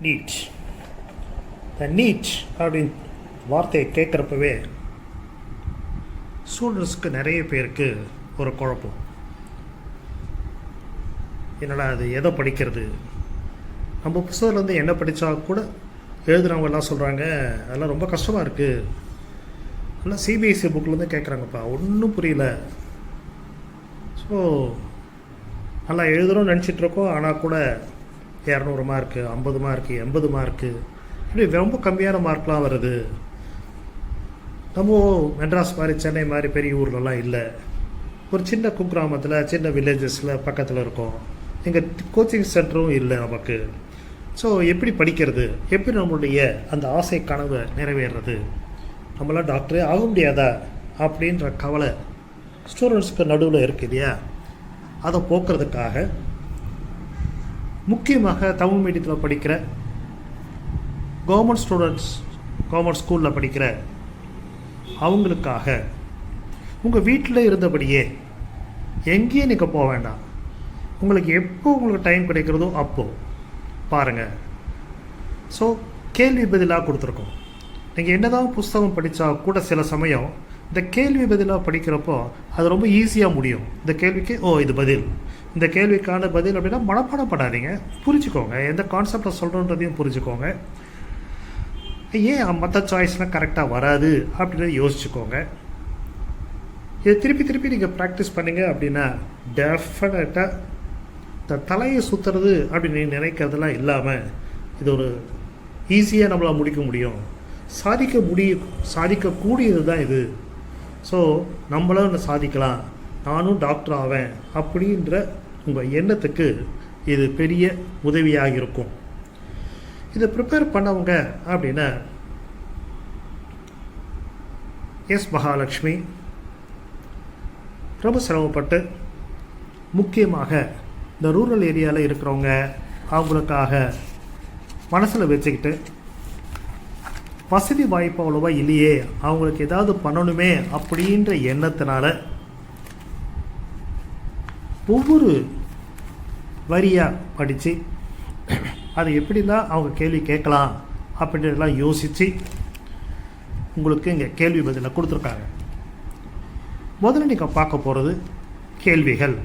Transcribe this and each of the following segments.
NEET. இந்த NEET அப்படின்னு வார்த்தையை கேட்குறப்பவே ஸ்டூடெண்ட்ஸுக்கு நிறைய பேருக்கு ஒரு குழப்பம். என்னடா அது, எதை படிக்கிறது? நம்ம புத்தகத்துலேருந்து என்ன படித்தா கூட எழுதுகிறவங்க எல்லாம் சொல்கிறாங்க அதெல்லாம் ரொம்ப கஷ்டமாக இருக்குது. எல்லாம் சிபிஎஸ்சி புக்கிலேருந்து கேட்குறாங்கப்பா, ஒன்றும் புரியல. ஸோ நல்லா எழுதுகிறோன்னு நினச்சிட்ருக்கோம், ஆனால் கூட 200 மார்க்கு, 50 மார்க்கு, 80 மார்க்கு, இப்படி ரொம்ப கம்மியான மார்க்லாம் வருது. நம்ம மெட்ராஸ் மாதிரி, சென்னை மாதிரி பெரிய ஊர்லலாம் இல்லை. ஒரு சின்ன குக்கிராமத்தில், சின்ன வில்லேஜஸில் பக்கத்தில் இருக்கோம். இங்கே கோச்சிங் சென்டரும் இல்லை நமக்கு. ஸோ எப்படி படிக்கிறது, எப்படி நம்மளுடைய அந்த ஆசை கனவை நிறைவேறது, நம்மளாம் டாக்டரே ஆக முடியாதா அப்படின்ற கவலை ஸ்டூடெண்ட்ஸுக்கு நடுவில் இருக்குது இல்லையா? அதை போக்குறதுக்காக முக்கியமாக தமிழ் மீடியத்தில் படிக்கிற கவர்மெண்ட் ஸ்டூடெண்ட்ஸ், கவர்மெண்ட் ஸ்கூலில் படிக்கிற அவங்களுக்காக உங்கள் வீட்டில் இருந்தபடியே எங்கேயும் நீங்கள் போக வேண்டாம். உங்களுக்கு எப்போ உங்களுக்கு டைம் கிடைக்கிறதோ அப்போது பாருங்கள். ஸோ கேள்வி பதிலாக கொடுத்துருக்கோம். நீங்கள் என்ன தான் புஸ்தகம் படித்தா கூட சில சமயம் இந்த கேள்வி பதிலாக படிக்கிறப்போ அது ரொம்ப ஈஸியாக முடியும். இந்த கேள்விக்கு இது பதில், இந்த கேள்விக்கான பதில் அப்படின்னா மனப்பாடம் பண்ணாதீங்க, புரிஞ்சுக்கோங்க. எந்த கான்செப்டை சொல்கிறன்றதையும் புரிஞ்சுக்கோங்க. ஏன் மற்ற சாய்ஸ்லாம் கரெக்டாக வராது அப்படின்னு யோசிச்சுக்கோங்க. இதை திருப்பி திருப்பி நீங்கள் ப்ராக்டிஸ் பண்ணிங்க அப்படின்னா டெஃபினட்டாக இந்த தலையை சுற்றுறது அப்படின்னு நினைக்கிறதுலாம் இல்லாமல் இது ஒரு ஈஸியாக நம்மளால் முடிக்க முடியும், சாதிக்கக்கூடியது தான் இது. ஸோ நம்மளும் சாதிக்கலாம், நானும் டாக்டர் ஆவேன் அப்படின்ற உங்கள் எண்ணத்துக்கு இது பெரிய உதவியாக இருக்கும். இதை ப்ரிப்பேர் பண்ணவங்க அப்படின்னா எஸ் மகாலட்சுமி ரொம்ப சிரமப்பட்டு, முக்கியமாக இந்த ரூரல் ஏரியாவில் இருக்கிறவங்க அவங்களுக்காக மனசில் வச்சுக்கிட்டு, வசதி வாய்ப்பு அவ்வளோவா இல்லையே, அவங்களுக்கு ஏதாவது பண்ணணுமே அப்படின்ற எண்ணத்தினால ஒவ்வொரு வரியாக படித்து அதை எப்படிலாம் அவங்க கேள்வி கேட்கலாம் அப்படின்றதெல்லாம் யோசித்து உங்களுக்கு இங்கே கேள்வி பதிலை கொடுத்துருக்காங்க. முதல்ல நீங்கள் பார்க்க போகிறது கேள்விகள்.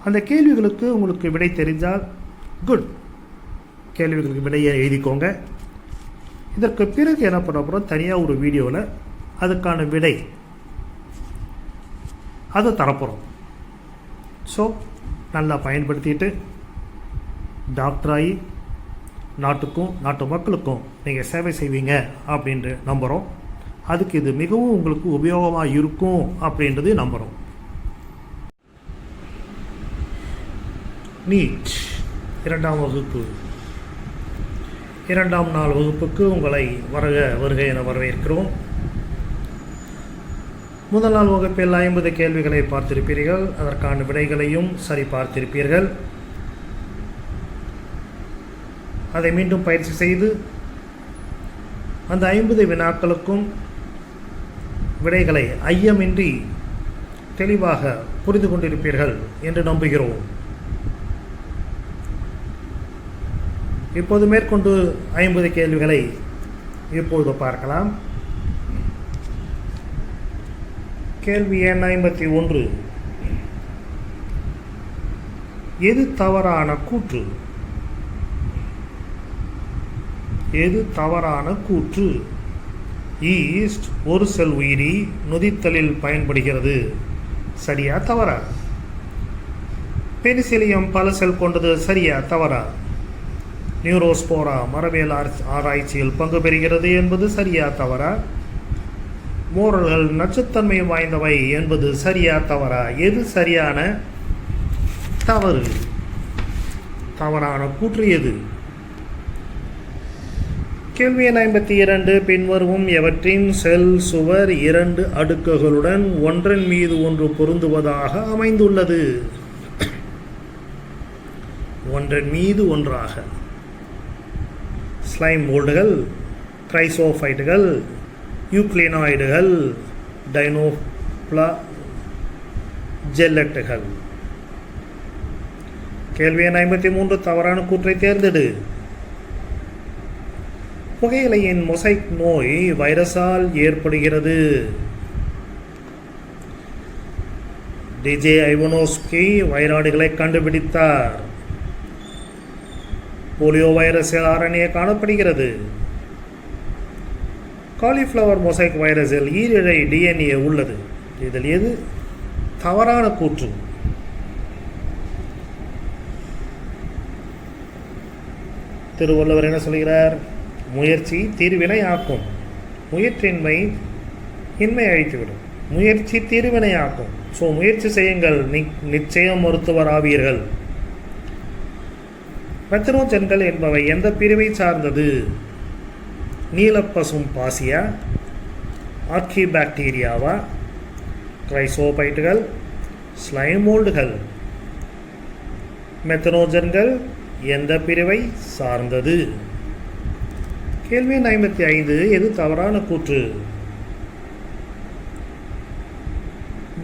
அந்த கேள்விகளுக்கு உங்களுக்கு விடை தெரிஞ்சால் குட், கேள்விகளுக்கு விடையை எழுதிக்கோங்க. இதற்கு பிறகு என்ன பண்ண போகிறோம், தனியாக ஒரு வீடியோவில் அதுக்கான விடை அதை தரப்போகிறோம். ஸோ நல்லா பயன்படுத்திட்டு டாக்டராகி நாட்டுக்கும் நாட்டு மக்களுக்கும் நீங்கள் சேவை செய்வீங்க அப்படின்ட்டு நம்புகிறோம். அதுக்கு இது மிகவும் உங்களுக்கு உபயோகமாக இருக்கும் அப்படின்றது நம்புகிறோம். நீட் 2ஆம் வகுப்பு 2ஆம் நாள் வகுப்புக்கு உங்களை வருக என வரவேற்கிறோம். முதல் நாள் வகுப்பில் 50 கேள்விகளை பார்த்திருப்பீர்கள், அதற்கான விடைகளையும் சரி பார்த்திருப்பீர்கள். அதை மீண்டும் பயிற்சி செய்து அந்த 50 வினாக்களுக்கும் விடைகளை ஐயமின்றி தெளிவாக புரிந்து கொண்டிருப்பீர்கள் என்று நம்புகிறோம். இப்போது மேற்கொண்டு 50 கேள்விகளை இப்போது பார்க்கலாம். கேள்வி எண் 51. எது தவறான கூற்று? எது தவறான கூற்று? ஈஸ்ட் ஒரு செல் உயிரி நொதித்தலில் பயன்படுகிறது, சரியா தவறா? பெனிசிலியம் பல செல் கொண்டது, சரியா தவறா? நியூரோஸ்போரா மரபியல் ஆராய்ச்சியில் பங்கு பெறுகிறது என்பது சரியா தவறா? மோரல்கள் நச்சுத்தன்மை வாய்ந்தவை என்பது சரியா தவறா? எது சரியான தவறு? தவறான கூற்று எது? கேள்வி எண் 52. பின்வரும் எவற்றின் செல் சுவர் 2 அடுக்குகளுடன் ஒன்றன் மீது ஒன்று பொருந்துவதாக அமைந்துள்ளது? ஒன்றன் மீது ஒன்றாக. ஸ்லைம் மோல்டுகள், கிரைசோஃபைட்டுகள், யூக்ளினாய்டுகள், டைனோஃப்ளாஜெல்லட்டுகள். கேள்வி எண் 53. தவறான கூற்றை தேர்ந்தெடு. புகையிலையின் மொசைக் நோய் வைரஸால் ஏற்படுகிறது. டிஜே ஐவனோஸ்கி வைராடுகளை கண்டுபிடித்தார். போலியோ வைரஸில் RNA காணப்படுகிறது. காலிஃப்ளவர் மொசைக் வைரஸில் ஈரிழை DNA உள்ளது. இதில் எது தவறான கூற்று? திருவள்ளுவர் என்ன சொல்கிறார்? முயற்சி தீர்வினை ஆக்கும், முயற்சியின்மை இன்மை அழித்துவிடும். முயற்சி தீர்வினை ஆக்கும். ஸோ முயற்சி செய்யுங்கள், நிச்சயம் மருத்துவர் ஆவீர்கள். மெத்தனோஜன்கள் என்பவை எந்த பிரிவை சார்ந்தது? நீலப்பசும் பாசியா, ஆர்கிபாக்டீரியாவா, கிரைசோபைட்டுகள், ஸ்லைமோல்டுகள்? மெத்தனோஜன்கள் எந்த பிரிவை சார்ந்தது? கேள்வி எண் 55. எது தவறான கூற்று?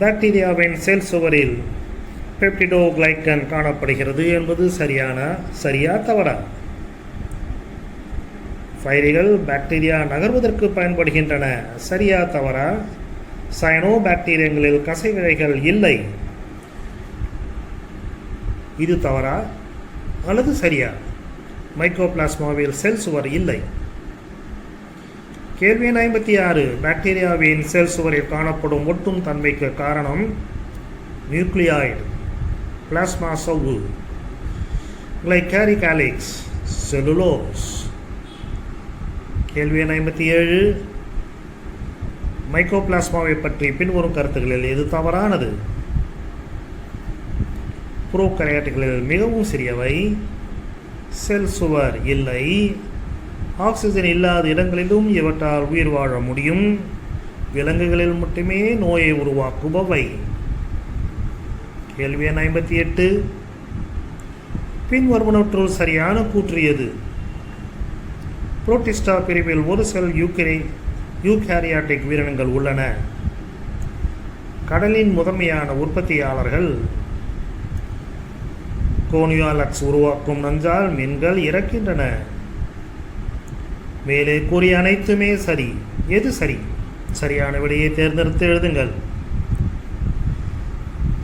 பாக்டீரியாவின் செல் சுவரில் பெப்டிடோகிளைக்கன் காணப்படுகிறது என்பது சரியா தவறா? ஃபைரிகள் பாக்டீரியா நகர்வதற்கு பயன்படுகின்றன, சரியா தவறா? சயனோ பாக்டீரியங்களில் கசைவிழைகள் இல்லை, இது தவறா அல்லது சரியா? மைக்கோபிளாஸ்மாவில் செல் சுவர் இல்லை. கேள்வி எண் 56. பாக்டீரியாவின் செல் சுவரில் காணப்படும் ஒட்டும் தன்மைக்கு காரணம் நியூக்ளியாய்டு, பிளாஸ்மா சவ்வு, கிளைகாரிக் ஆலிக்ஸ், செல்லுலோஸ். கேள்வி எண் 57. மைக்கோபிளாஸ்மாவை பற்றி பின்வரும் கருத்துக்களில் எது தவறானது? புரோகரியாட்டுகளில் மிகவும் சிறியவை, செல் சுவர் இல்லை, ஆக்சிஜன் இல்லாத இடங்களிலும் இவற்றால் உயிர் வாழ முடியும், விலங்குகளில் மட்டுமே நோயை உருவாக்குபவை. கேள்வி எண் 58. பின்வருவனவற்றுள் சரியான கூற்று எது? புரோட்டிஸ்டா பிரிவில் ஒரு செல் யூகாரியாட்டிக் உயிரினங்கள் உள்ளன. கடலின் முதன்மையான உற்பத்தியாளர்கள். கோனியாலக்ஸ் உருவாக்கும் நஞ்சால் மீன்கள் இறக்கின்றன. மேலே கூறிய அனைத்துமே சரி. எது சரி? சரியான விடையை தேர்ந்தெடுத்து எழுதுங்கள்.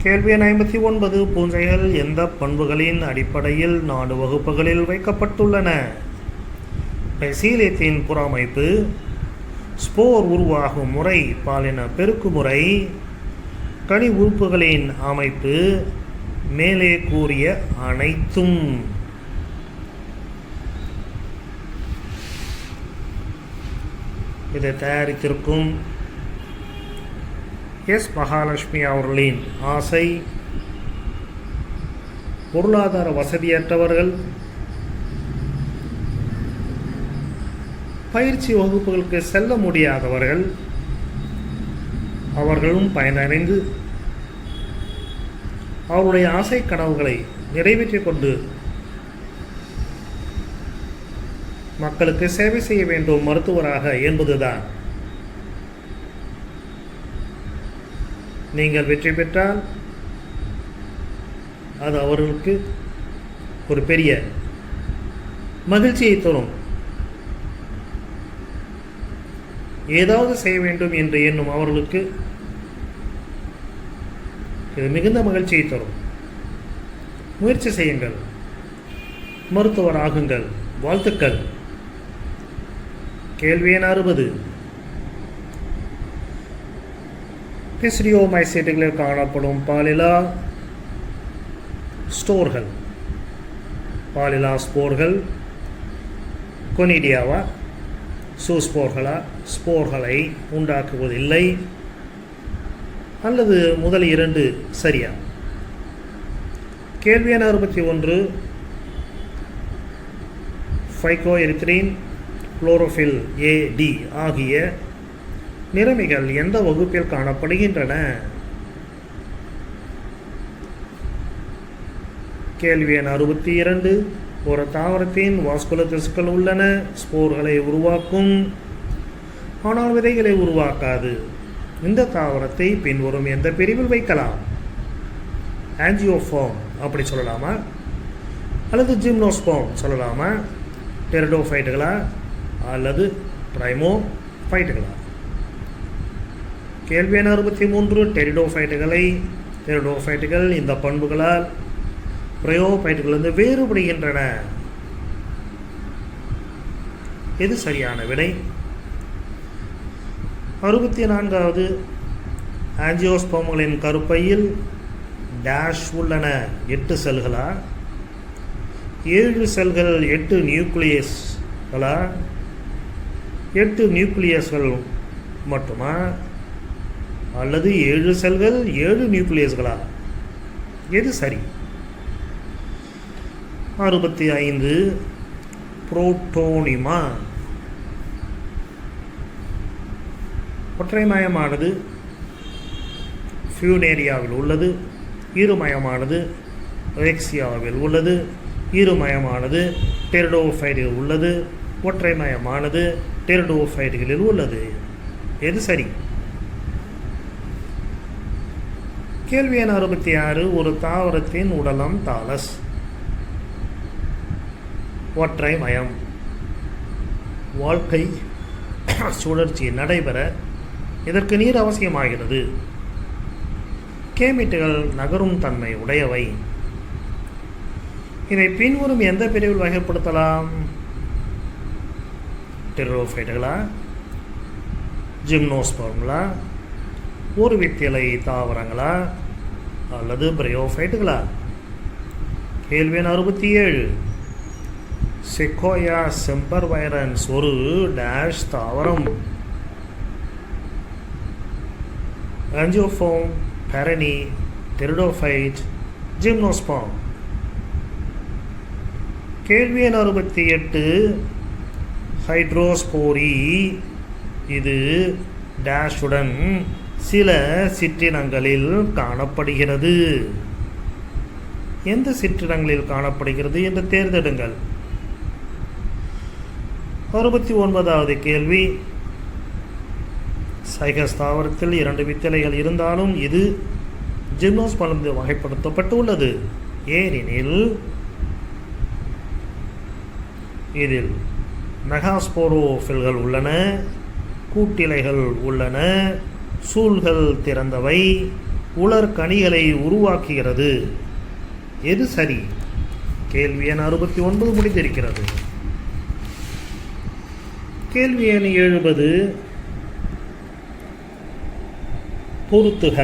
கேள்வி எண் 59. பூஞ்சைகள் எந்த பண்புகளின் அடிப்படையில் 4 வகுப்புகளில் வைக்கப்பட்டுள்ளன? பெசிலியத்தின் புறமைப்பு, ஸ்போர் உருவாகும் முறை, பாலின பெருக்கு முறை, கனி உறுப்புகளின் அமைப்பு, மேலே கூறிய அனைத்தும். இதை தயாரித்திருக்கும் எஸ். மகாலட்சுமி அவர்களின் ஆசை, பொருளாதார வசதியற்றவர்கள், பயிற்சி வகுப்புகளுக்கு செல்ல முடியாதவர்கள் அவர்களும் பயனடைந்து அவருடைய ஆசை கனவுகளை நிறைவேற்றிக் கொண்டு மக்களுக்கு சேவை செய்ய வேண்டும் மருத்துவராக என்பதுதான். நீங்கள் வெற்றி பெற்றால் அது அவர்களுக்கு ஒரு பெரிய மகிழ்ச்சியை தரும். ஏதாவது செய்ய வேண்டும் என்று எண்ணும் அவர்களுக்கு இது மிகுந்த மகிழ்ச்சியை தரும். முயற்சி செய்யுங்கள், மருத்துவர் ஆகுங்கள். வாழ்த்துக்கள். கேள்வி எண் 60. பிசிடியோமைசைட்டுகளில் காணப்படும் பாலிலா ஸ்போர்கள் கொனிடியாவா, சூஸ்போர்களா? ஸ்போர்களை உண்டாக்குவதில்லை அல்லது முதல் 2 சரியா? கேள்வி எண் 61. ஃபைகோஎரித்ரின், குளோரோஃபில் AD ஆகிய நிறமிகள் எந்த வகுப்பில் காணப்படுகின்றன? கேள்வி எண் 62. ஒரு தாவரத்தின் வாஸ்குலர் திசுக்கள் உள்ளன, ஸ்போர்களை உருவாக்கும், ஆனால் விதைகளை உருவாக்காது. இந்த தாவரத்தை பின்வரும் எந்த பிரிவில் வைக்கலாம்? ஆஞ்சியோஃபார்ம் அப்படி சொல்லலாமா, அல்லது ஜிம்னோஸ்போர்ம் சொல்லலாமா? டெரிடோஃபைட்டுகளா, அல்லது பிரைமோஃபைட்டுகளா? கேள்வி எண் 63. டெரிடோஃபைட்டுகள் இந்த பண்புகளால் பிரயோஃபைட்டுகளிலிருந்து வேறுபடுகின்றன. எது சரியான விடை? 64வது ஆஞ்சியோஸ்போம்களின் கருப்பையில் டேஷ் உள்ளன. 8 செல்களா? 7 செல்கள் 8 நியூக்ளியஸ்களா? 8 நியூக்ளியஸ்கள் மட்டுமா? அல்லது 7 செல்கள் 7 நியூக்ளியஸ்களா? எது சரி? 65. புரோட்டோனிமா. ஒற்றைமயமானது ஃபியூனேரியாவில் உள்ளது. இருமயமானது ரெக்சியாவில் உள்ளது. இருமயமானது டெரிடோஃபைட்டில் உள்ளது. ஒற்றைமயமானது டெரிடோஃபைட்டுகளில் உள்ளது. எது சரி? கேள்வி எண் 66. ஒரு தாவரத்தின் உடலம் தாலஸ். ஒற்றைமயம். வாழ்க்கை சுழற்சி நடைபெற இதற்கு நீர் அவசியமாகிறது. கேமிட்டுகள் நகரும் தன்மை உடையவை. இதை பின்வரும் எந்த பிரிவில் வகைப்படுத்தலாம்? டெரிடோஃபைட்டுகளா? ஜிம்னோஸ்போர்ம்களா? ஒரு வித்திலை தாவரங்களா? அல்லது பிரயோஃபைட்டுகளா? கேள்வி எண் 67. செக்கோயா செம்பர்வைரன்ஸ் ஒரு டேஷ் தாவரம். ஆஞ்சியோஃபோம், பெரணி, டெரிடோஃபைட், ஜிம்னோஸ்போர்ம். கேள்வி எண் 68. ஹைட்ரோஸ்போரி இது டேஷுடன் சில சிற்றினங்களில் காணப்படுகிறது. எந்த சிற்றினங்களில் காணப்படுகிறது என்று தேர்ந்தெடுங்கள். 69வது கேள்வி. சைகஸ் தாவரத்தில் 2 வித்திலைகள் இருந்தாலும் இது ஜிம்னோஸ்போர்ம் வகைப்படுத்தப்பட்டுள்ளது. ஏனெனில் இதில் மெகாஸ்போரோஃபில்கள் உள்ளன, கூட்டிலைகள் உள்ளன, சூழ்கள் திறந்தவை, உலர் கனிகளை உருவாக்குகிறது. எது சரி? கேள்வி எண் 69 முடிந்திருக்கிறது. கேள்வி எண் 70. பொறுத்துக.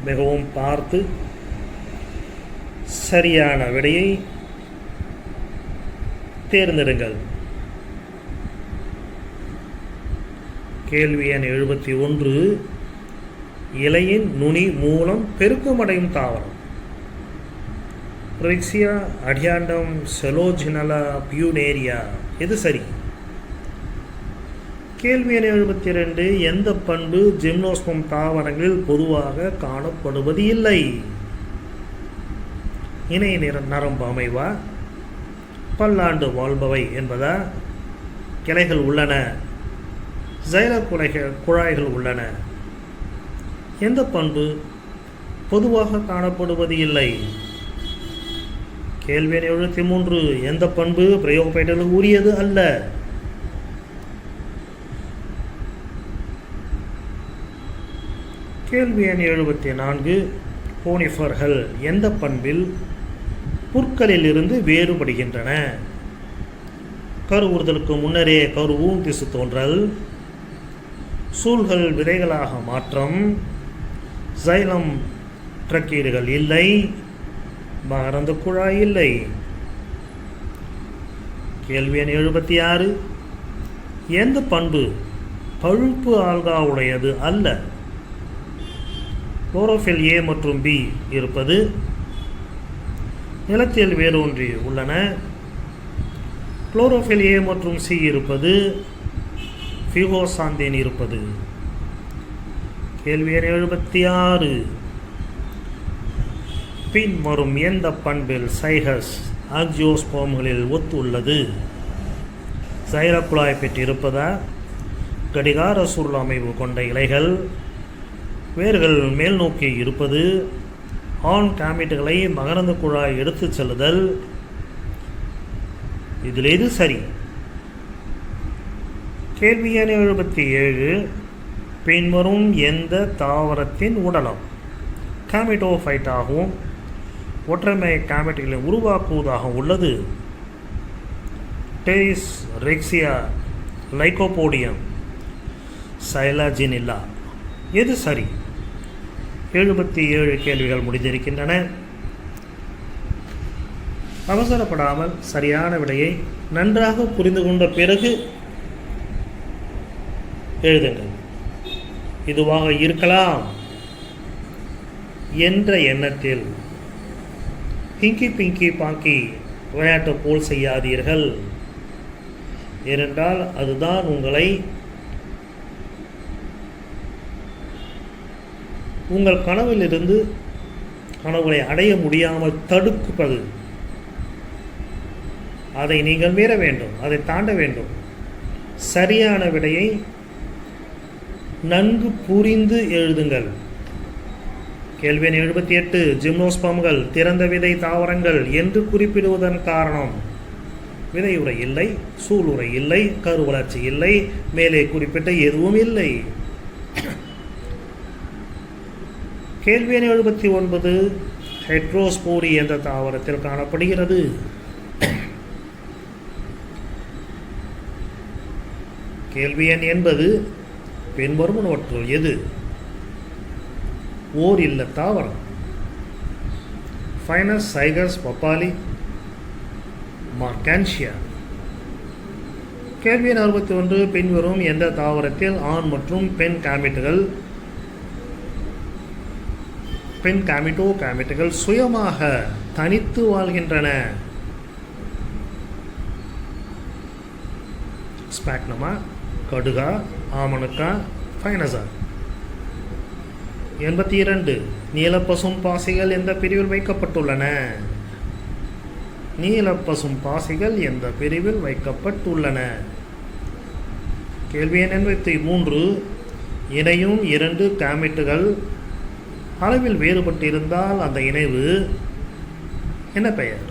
மிகவும் பார்த்து சரியான விடையை தேர்ந்தெடுங்கள். கேள்வி எண் 71. இலையின் நுனி மூலம் பெருக்கமடையும் தாவரம். ரெக்சியா, அடியாண்டம், செலோஜினலா, பியூனேரியா. எது சரி? கேள்வி எண் 72. எந்த பண்பு ஜிம்னோஸ்போர்ம் தாவரங்களில் பொதுவாக காணப்படுவது இல்லை? இணை நரம்பு அமைவா? பல்லாண்டு வாழ்பவை என்பதா? கிளைகள் உள்ளன, ஜைல குழாய்கள் உள்ளன. எந்த பண்பு பொதுவாக காணப்படுவது இல்லை? கேள்வி எண் 73. எந்த பண்பு பிரயோஃபைட்டுகளுக்கு உரியது அல்ல? கேள்வி எண் 74. கோனிஃபர்கள் எந்த பண்பில் புற்களில் இருந்து வேறுபடுகின்றன? கருவுறுதலுக்கு முன்னரே கருவும் திசு தோன்றல், சூழ்கள் விதைகளாக மாற்றம், ஜைலம் ட்ரக்கீடுகள் இல்லை, மகரந்த குழாய் இல்லை. கேள்வி எண் 76. எந்த பண்பு பழுப்பு ஆல்கா உடையது அல்ல? குளோரோஃபில் A மற்றும் B இருப்பது, நிலத்தில் வேரூன்றி உள்ளன, குளோரோஃபில் A மற்றும் C இருப்பது, ஃபியூகோசாந்தேன் இருப்பது. கேள்வி எண் 76. பின்வரும் எந்த பண்பில் சைகஸ் ஆஞ்சியோஸ்போம்களில் ஒத்துள்ளது? சைலக்குழாய் பெற்றிருப்பதா? கடிகார சுருள் அமைவு கொண்ட இலைகள், வேர்கள் மேல் நோக்கி இருப்பது, ஆண் கேமிட்டுகளை மகரந்த குழாய் எடுத்துச் செல்லுதல். இதில் எது சரி? கேள்வி எண் 77. பின்வரும் எந்த தாவரத்தின் உடலம் கேமிட்டோஃபைட்டாகவும் ஒற்றைமை கேமெட்டுகளை உருவாக்குவதாக உள்ளது? டெரிஸ் ரெக்ஸியா, லைகோபோடியம், சைலாஜினில்லா. எது சரி? 77 கேள்விகள் முடிந்திருக்கின்றன. அவசரப்படாமல் சரியான விடையை நன்றாக புரிந்து கொண்ட பிறகு எழுதுங்கள். இதுவாக இருக்கலாம் என்ற எண்ணத்தில் பிங்கி பிங்கி பாங்கி விளையாட்டு போல் செய்யாதீர்கள். ஏனென்றால் அதுதான் உங்களை உங்கள் கனவிலிருந்து கனவுகளை அடைய முடியாமல் தடுப்பது. அதை நீங்கள் மீற வேண்டும், அதை தாண்ட வேண்டும். சரியான விடையை நன்கு புரிந்து எழுதுங்கள். கேள்வி எண் 78. ஜிம்னோஸ்பம்கள் திறந்த விதை தாவரங்கள் என்று குறிப்பிடுவதன் காரணம்? விதையுறை இல்லை, சூளுரை இல்லை, கருவளர்ச்சி இல்லை, மேலே குறிப்பிட்ட எதுவும் இல்லை. கேள்வி எண் 79. ஹெட்ரோஸ்போரி என்ற தாவரத்தில் காணப்படுகிறது? கேள்வி எண் 80. பின்வருவனவற்றுள் எது ஓர் இல்ல தாவரம்? ஃபைனஸ், சைகஸ், பப்பாளி, மார்கான்ஷியா. கேள்வி எண் 61. பின்வரும் எந்த தாவரத்தில் ஆண் மற்றும் பெண் கேமிட்டோகேமிட்டுகள் சுயமாக தனித்து வாழ்கின்றன? ஸ்பாக்னமா, கடுகா, ஆமணுக்கா, ஃபைனஸா. 82. நீலப்பசும் பாசிகள் எந்த பிரிவில் வைக்கப்பட்டுள்ளன? நீலப்பசும் பாசிகள் எந்த பிரிவில் வைக்கப்பட்டுள்ளன? கேள்வி எண் 83. இணையும் 2 கேமிட்டுகள் அளவில் வேறுபட்டிருந்தால் அந்த இணைவு என்ன பெயர்?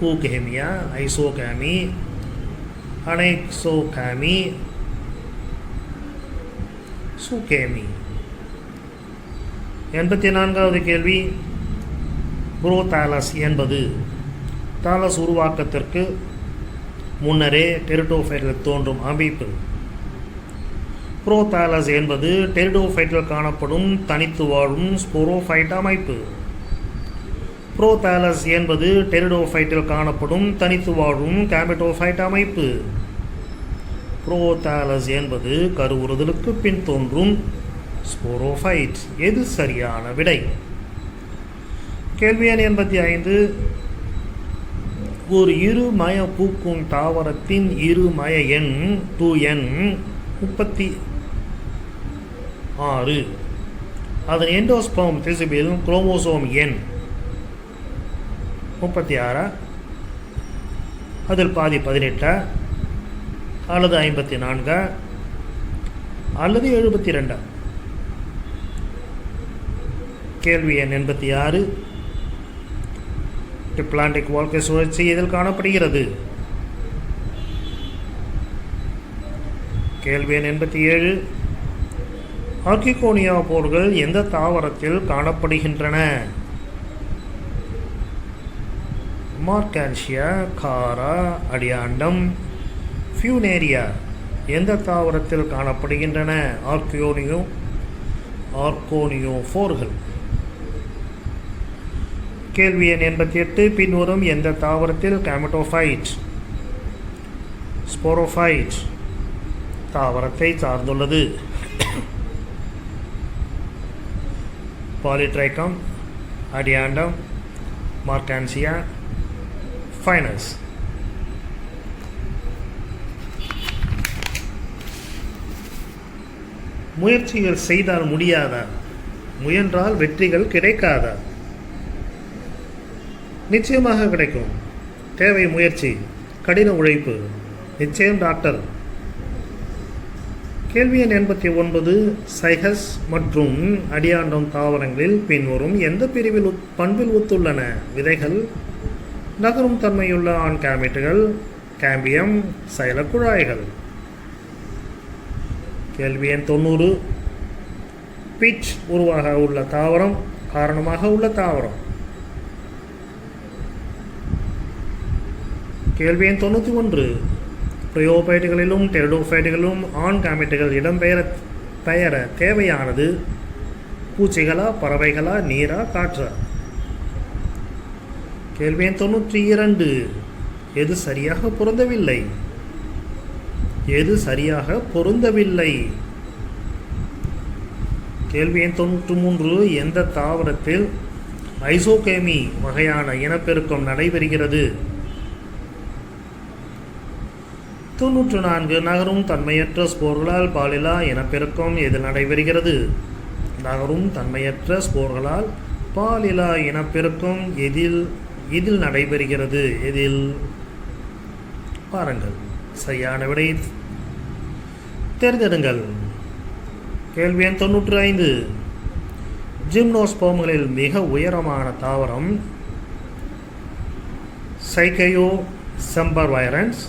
ஊகேமியா, ஐசோகேமி, அனைக்சோகேமி, சூகேமி. 84வது கேள்வி. புரோதாலஸ் என்பது தாலஸ் உருவாக்கத்திற்கு முன்னரே டெரிடோஃபைட்டில் தோன்றும் அமைப்பு. புரோதாலஸ் என்பது டெரிடோஃபைட்டில் காணப்படும் தனித்து வாழும் ஸ்போரோஃபைட் அமைப்பு. புரோதாலஸ் என்பது டெரிடோஃபைட்டில் காணப்படும் தனித்து வாழும் கேமிட்டோஃபைட் அமைப்பு. புரோதாலஸ் என்பது கருவுறுதலுக்கு பின் தோன்றும் ஸ்போரோஃபைட். எது சரியான விடை? கேள்வி எண் 85. ஒரு இருமய பூக்கும் தாவரத்தின் இருமய எண் 2n 36. அதன் எண்டோஸ்பெர்ம் திசுவில் குரோமோசோம் எண் 36. அதில் பாதி 18 அல்லது 54 அல்லது 72. கேள்வி எண் 86. டிப்ளாண்டிக் வாழ்க்கை சுழற்சி இதில் காணப்படுகிறது? கேள்வி எண் 87. ஆர்கிகோனியா போர்கள் எந்த தாவரத்தில் காணப்படுகின்றன? மார்கான்ஷியா, காரா, அடியாண்டம், ஃபியூனேரியா. எந்த தாவரத்தில் காணப்படுகின்றன? ஆர்கோனியோஃபோர்கள். கேள்வி எண் 88. பின்வரும் எந்த தாவரத்தில் கேமிட்டோஃபைட் ஸ்போரோஃபைட் தாவரத்தை சார்ந்துள்ளது? பாலிட்ரைக்கம், அடியாண்டம், மார்கான்சியா, ஃபைனஸ். முயற்சிகள் செய்தால் முடியாதா? முயன்றால் வெற்றிகள் கிடைக்காதா? நிச்சயமாக கிடைக்கும். தேவை முயற்சி, கடின உழைப்பு. நிச்சயம் டாக்டர். கேள்வி எண் 89. சைகஸ் மற்றும் அடியாண்டம் தாவரங்களில் பின்வரும் எந்த பண்பில் ஒத்துள்ளன? விதைகள், நகரும் தன்மையுள்ள ஆண் கேமெட்டுகள், கேம்பியம் சைல குழாய்கள். கேள்வி எண் 90. பிட்ச் உருவாக உள்ள தாவரம், காரணமாக உள்ள தாவரம். கேள்வி எண் 91. ப்ரியோபைட்டுகளிலும் டெரிடோஃபைட்டுகளிலும் ஆண் காமெட்டுகள் இடம்பெயர தேவையானது பூச்சிகளா, பறவைகளா, நீரா, காற்றா? கேள்வி எண் 92. எது சரியாக பொருந்தவில்லை? எது சரியாக பொருந்தவில்லை? கேள்வி எண் 93. எந்த தாவரத்தில் ஐசோகேமி வகையான இனப்பெருக்கம் நடைபெறுகிறது? 94. நகரும் தன்மையற்ற ஸ்போர்களால் பாலிலா இனப்பெருக்கம் எதில் நடைபெறுகிறது? நகரும் தன்மையற்ற ஸ்போர்களால் பாலிலா இனப்பெருக்கம் எதில் நடைபெறுகிறது? எதில்? பாருங்கள், சரியான விடை தேர்ந்தெடுங்கள். கேள்வி எண் 95. ஜிம்னோஸ்போம்களில் மிக உயரமான தாவரம் சைக்கையோ செம்பர்வைரன்ஸ்,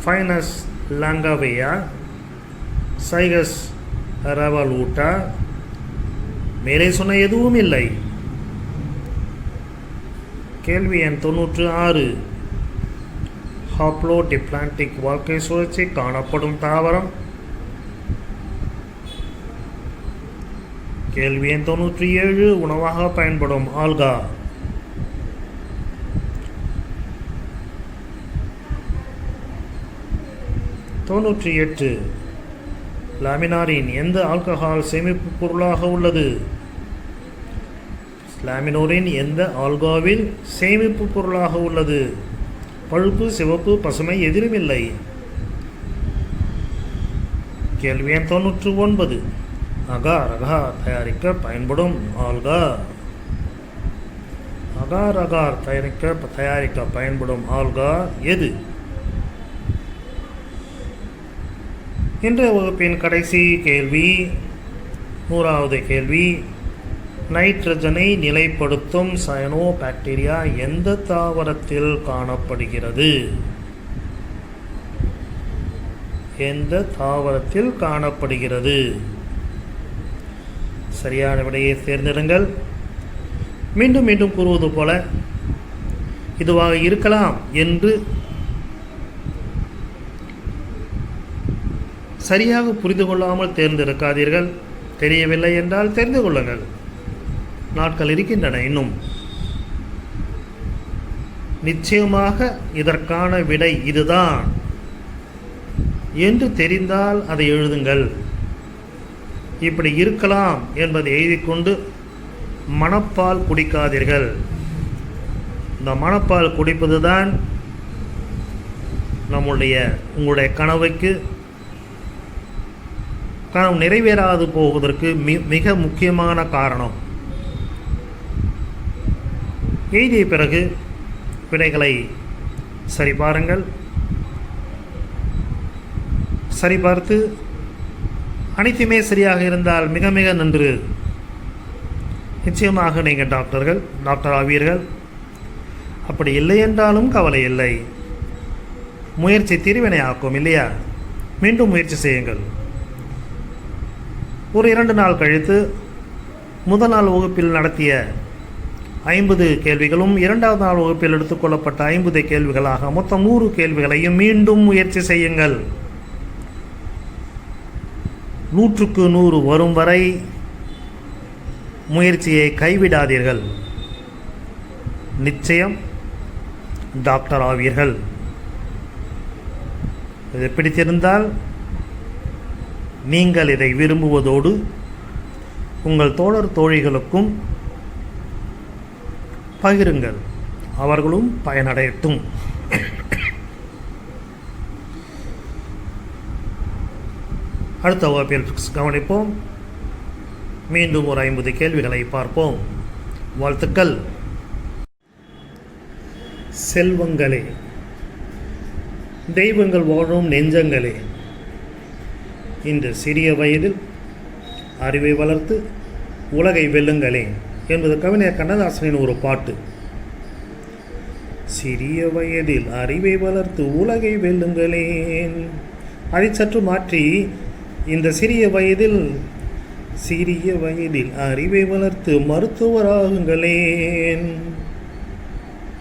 ஃபைனஸ் லாங்கவேயா, சைகஸ் ரெவலூட்டா? மேலே சொன்ன எதுவும் இல்லை. கேள்வி எண் 96. ஹாப்ளோடிப்ளான்டிக் வாழ்க்கை சுழற்சி காணப்படும் தாவரம்? கேள்வி எண் 97. உணவாக பயன்படும் ஆல்கா? தொண்ணூற்றி 8. லாமினாரின் எந்த ஆல்கஹால் சேமிப்பு பொருளாக உள்ளது? லாமினோரின் எந்த ஆல்காவில் சேமிப்பு பொருளாக உள்ளது? பழுப்பு, சிவப்பு, பசுமை எதிலும் இல்லை. கேள்வி எண் 99. அகார் தயாரிக்க பயன்படும் ஆல்கா? அகார் தயாரிக்க பயன்படும் ஆல்கா எது? இன்றைய வகுப்பின் கடைசி கேள்வி, 100வது கேள்வி. நைட்ரஜனை நிலைப்படுத்தும் சயனோபாக்டீரியா எந்த தாவரத்தில் காணப்படுகிறது? எந்த தாவரத்தில் காணப்படுகிறது? சரியான விடையை தேர்ந்தெடுங்கள். மீண்டும் மீண்டும் கூறுவது போல இதுவாக இருக்கலாம் என்று சரியாக புரிந்து கொள்ளாமல் தேர்ந்தெடுக்காதீர்கள். தெரியவில்லை என்றால் தெரிந்து கொள்ளுங்கள். நாட்கள் இருக்கின்றன இன்னும். நிச்சயமாக இதற்கான விடை இதுதான் என்று தெரிந்தால் அதை எழுதுங்கள். இப்படி இருக்கலாம் என்பதை எழுதிக்கொண்டு மணப்பால் குடிக்காதீர்கள். இந்த மணப்பால் குடிப்பது தான் உங்களுடைய கனவு நிறைவேறாது போவதற்கு மிக முக்கியமான காரணம். எழுதிய பிறகு விடைகளை சரிபாருங்கள். சரிபார்த்து அனைத்துமே சரியாக இருந்தால் மிக மிக நன்று. நிச்சயமாக நீங்கள் டாக்டர் ஆவீர்கள். அப்படி இல்லை என்றாலும் கவலை இல்லை. முயற்சி தீர்வினை ஆக்கும் இல்லையா? மீண்டும் முயற்சி செய்யுங்கள். ஒரு 2 நாள் கழித்து முதல் நாள் வகுப்பில் நடத்திய 50 கேள்விகளும் 2வது நாள் வகுப்பில் எடுத்துக்கொள்ளப்பட்ட 50 கேள்விகளாக மொத்தம் 100 கேள்விகளையும் மீண்டும் முயற்சி செய்யுங்கள். 100க்கு 100 வரும் வரை முயற்சியை கைவிடாதீர்கள். நிச்சயம் டாக்டர் ஆவீர்கள். இது பிடித்திருந்தால் நீங்கள் இதை விரும்புவதோடு உங்கள் தோழர் தோழிகளுக்கும் பகிருங்கள். அவர்களும் பயனடையட்டும். அடுத்த வகுப்பில் கவனிப்போம். மீண்டும் ஒரு 50 கேள்விகளை பார்ப்போம். வாழ்த்துக்கள். செல்வங்களே, தெய்வங்கள் வாழும் நெஞ்சங்களே, இன்று சிறிய வயதில் அறிவை வளர்த்து உலகை வெல்லுங்களே என்பது கவிஞர் கண்ணதாசனின் ஒரு பாட்டு. சிறிய வயதில் அறிவை வளர்த்து உலகை வெல்லுங்களேன். அதை சற்று மாற்றி, இந்த சிறிய வயதில் அறிவை வளர்த்து மருத்துவராகுங்களேன்.